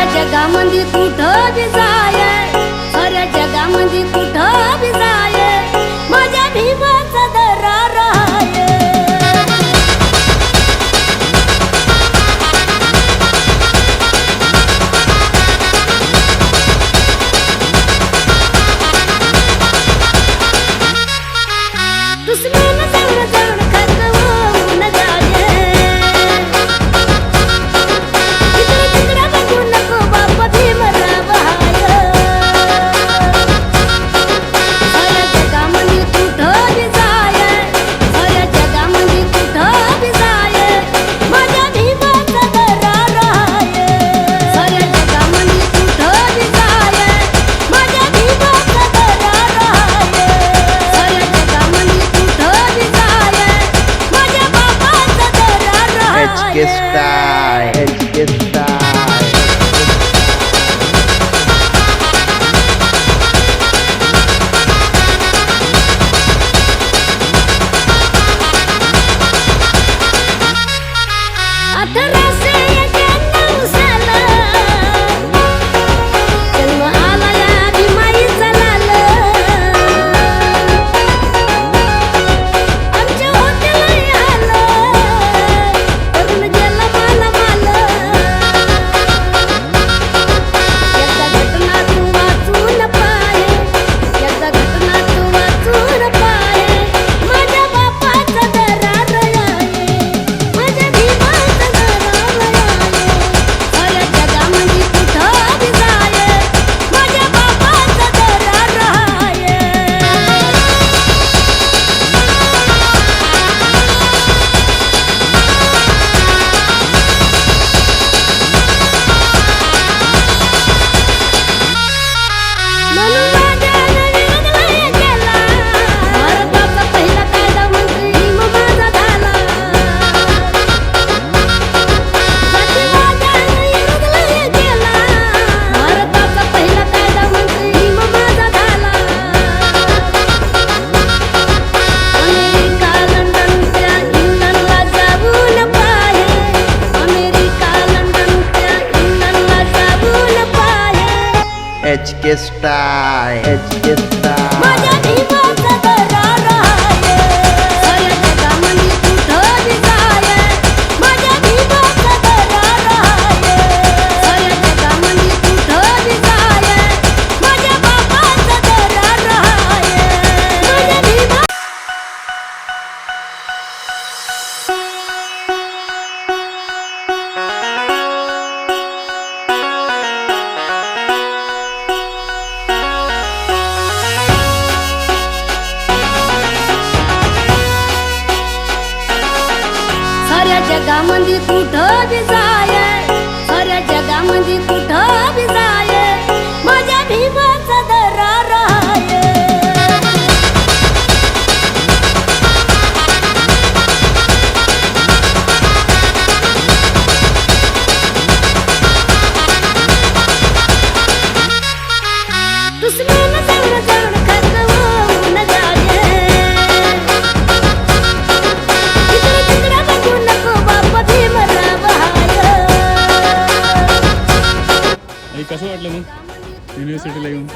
साऱ्या जगामध्ये कुठं बी जाय, साऱ्या जगामध्ये कुठं बी जाय, माझ्या भीमाचा दरार आहे. दुश्मन जाऊन जाऊन खतवून जाये, इकडे तिकडे बघू नको बाप भीमराव हाय. साऱ्या जगामध्ये कुठं बी जाय, साऱ्या जगामध्ये कुठं बी जाय, माझ्या भीमाचा दरार आहे. साऱ्या जगामध्ये कुठं बी जाय, माझ्या भीमाचा दरार आहे. साऱ्या जगामध्ये कुठं बी जाय, माझ्या बापाचा दरार आहे. HK Style, HK Style. अठराशे 91 साला जन्म आला या भीमाईचा लाल. आमच्या होत्याला हाल करून गेला माला माल. एकदा घटना तू वाचून पाहे, एकदा घटना तू वाचून पाहे, माझ्या बापाचा दरार आहे, माझ्या भीमाचा दरार आहे. साऱ्या जगामध्ये कुठं बी जाय, माझ्या बापाचा दरार आहे. म्हणून राजानं विरोध केला, भारताचा पहिला कायदा मंत्री भीम माझा झाला. जातीवादानं विरोध केला, भारताचा पहिला कायदा मंत्री भीम माझा झाला. अमेरिका लंडनच्या इंग्लंडला जाऊन पाहे, अमेरिका लंडनच्या इंग्लंडला जाऊन पाहे, HK Style, HK Style. माझ्या भीमाचा दरार आहे. साऱ्या जगामध्ये कुठं बी जाय, माझ्या भीमाचा दरार आहे. साऱ्या जगामध्ये कुठं बी जाय, माझ्या बापाचा दरार आहे. माझ्या भीमा साऱ्या जगामध्ये कुठं बी जाय, साऱ्या जगामध्ये कुठं बी जाय, माझ्या भीमाचा दरार आहे. दुश्मन जाऊन जाऊन खतवून जाये, इकडे तिकडे बघू नको बाप भीमराव हाय. कसं वाटलं मग युनिव्हर्सिटीला येऊन?